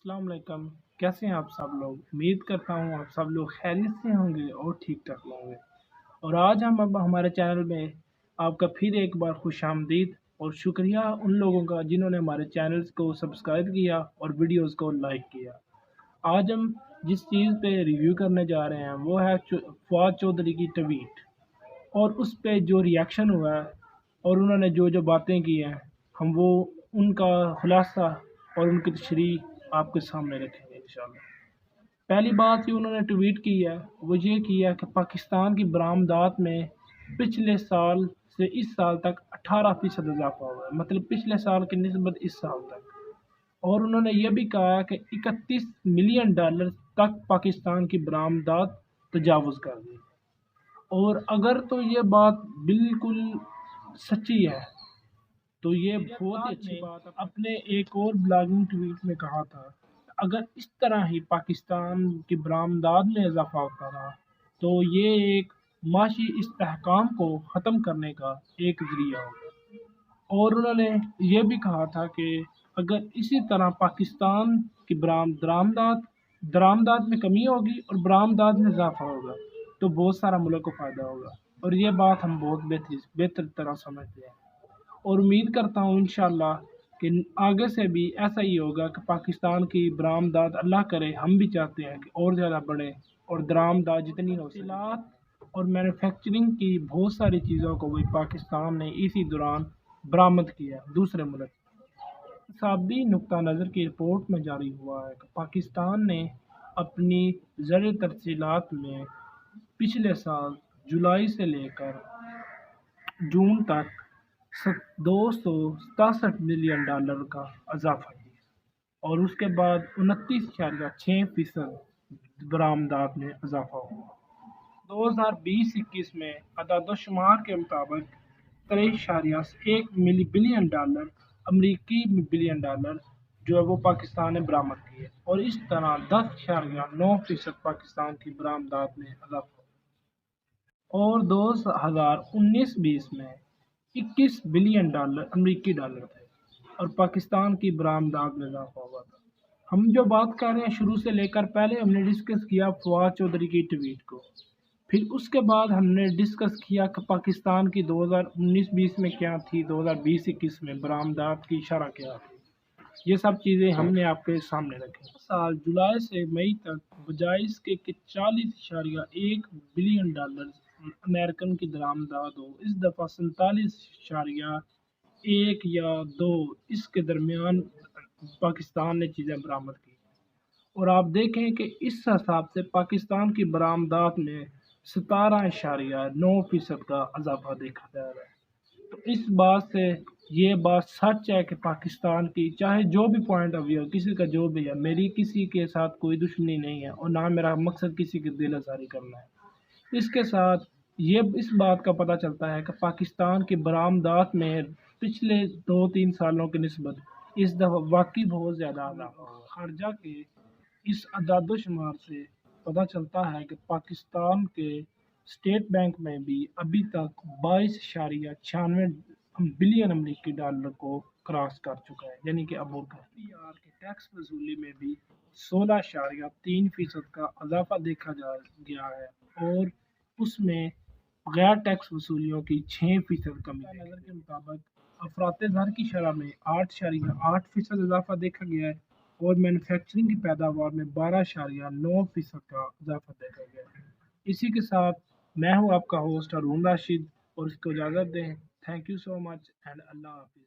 السلام علیکم، کیسے ہیں آپ سب لوگ؟ امید کرتا ہوں آپ سب لوگ خیریت سے ہوں گے اور ٹھیک ٹھاک ہوں گے۔ اور آج ہم اب ہمارے چینل میں آپ کا پھر ایک بار خوش آمدید اور شکریہ ان لوگوں کا جنہوں نے ہمارے چینلز کو سبسکرائب کیا اور ویڈیوز کو لائک کیا۔ آج ہم جس چیز پہ ریویو کرنے جا رہے ہیں وہ ہے فواد چودھری کی ٹویٹ، اور اس پہ جو ریاکشن ہوا ہے اور انہوں نے جو باتیں کی ہیں، ہم وہ ان کا خلاصہ اور ان کی تشریح آپ کے سامنے رکھیں گے انشاءاللہ۔ پہلی بات جو انہوں نے ٹویٹ کی ہے وہ یہ کی ہے کہ پاکستان کی برآمدات میں پچھلے سال سے اس سال تک 18% اضافہ ہوا ہے، مطلب پچھلے سال کی نسبت اس سال تک۔ اور انہوں نے یہ بھی کہا کہ $31 ملین تک پاکستان کی برآمدات تجاوز کر گئی۔ اور اگر تو یہ بات بالکل سچی ہے تو یہ بہت ہی اچھی بات ہے۔ اپنے ایک اور بلاگنگ ٹویٹ میں کہا تھا اگر اس طرح ہی پاکستان کی برآمدات میں اضافہ ہوتا رہا تو یہ ایک معاشی استحکام کو ختم کرنے کا ایک ذریعہ ہوگا۔ اور انہوں نے یہ بھی کہا تھا کہ اگر اسی طرح پاکستان کی درآمدات میں کمی ہوگی اور برآمدات میں اضافہ ہوگا تو بہت سارا ملک کو فائدہ ہوگا، اور یہ بات ہم بہت بہتر طرح سمجھتے ہیں۔ اور امید کرتا ہوں انشاءاللہ کہ آگے سے بھی ایسا ہی ہوگا کہ پاکستان کی برآمدات اللہ کرے، ہم بھی چاہتے ہیں کہ اور زیادہ بڑھے اور درآمدات جتنی ہو حاصلات اور مینوفیکچرنگ کی بہت ساری چیزوں کو بھی پاکستان نے اسی دوران برآمد کیا دوسرے ملک۔ اقتصادی نقطہ نظر کی رپورٹ میں جاری ہوا ہے کہ پاکستان نے اپنی زرعی ترسیلات میں پچھلے سال جولائی سے لے کر جون تک $267 ملین کا اضافہ کیا، اور اس کے بعد 29.6% برآمدات میں اضافہ ہوا۔ 2020-21 میں اعداد و شمار کے مطابق $3.1 بلین امریکی جو ہے وہ پاکستان نے برآمد کیے، اور اس طرح 10.9% پاکستان کی برآمدات میں اضافہ ہوا۔ اور 2019-20 میں $21 بلین تھے اور پاکستان کی برآمدات میں اضافہ ہوا تھا۔ ہم جو بات کر رہے ہیں شروع سے لے کر پہلے ہم نے ڈسکس کیا فواد چودھری کی ٹویٹ کو، پھر اس کے بعد ہم نے ڈسکس کیا کہ پاکستان کی 2019-20 میں کیا تھی، 2020-21 میں برآمدات کی شرح کیا تھی۔ یہ سب چیزیں ہم نے آپ کے سامنے رکھی۔ سال جولائی سے مئی تک بجائے اس کے کہ $40.1 بلین امریکن کی درآمدات ہو، اس دفعہ 47.1 یا 2 اس کے درمیان پاکستان نے چیزیں برآمد کی۔ اور آپ دیکھیں کہ اس حساب سے پاکستان کی برآمدات میں 17.9% کا اضافہ دیکھا جا رہا ہے۔ تو اس بات سے یہ بات سچ ہے کہ پاکستان کی چاہے جو بھی پوائنٹ آف ویو کسی کا جو بھی ہے، میری کسی کے ساتھ کوئی دشمنی نہیں ہے اور نہ میرا مقصد کسی کی دل آزاری کرنا ہے۔ اس کے ساتھ یہ اس بات کا پتہ چلتا ہے کہ پاکستان کی برآمدات میں پچھلے 2-3 سالوں کی نسبت اس دفعہ واقعی بہت زیادہ اضافہ ہوا۔ خارجہ کے اس اعداد و شمار سے پتہ چلتا ہے کہ پاکستان کے اسٹیٹ بینک میں بھی ابھی تک $22.96 بلین امریکی کو کراس کر چکا ہے، یعنی کہ عبور کر چکا ہے۔ کے ٹیکس وصولی میں بھی 16.3% کا اضافہ دیکھا گیا ہے، اور اس میں غیر ٹیکس وصولیوں کی 6% کمی ہے۔ نظر کے مطابق افراط زر کی شرح میں 8.8% اضافہ دیکھا گیا ہے، اور مینوفیکچرنگ کی پیداوار میں 12.9% کا اضافہ دیکھا گیا ہے۔ اسی کے ساتھ میں ہوں آپ کا ہوسٹ ہارون راشد، اور اس کو اجازت دیں۔ Thank you so much and اللہ حافظ۔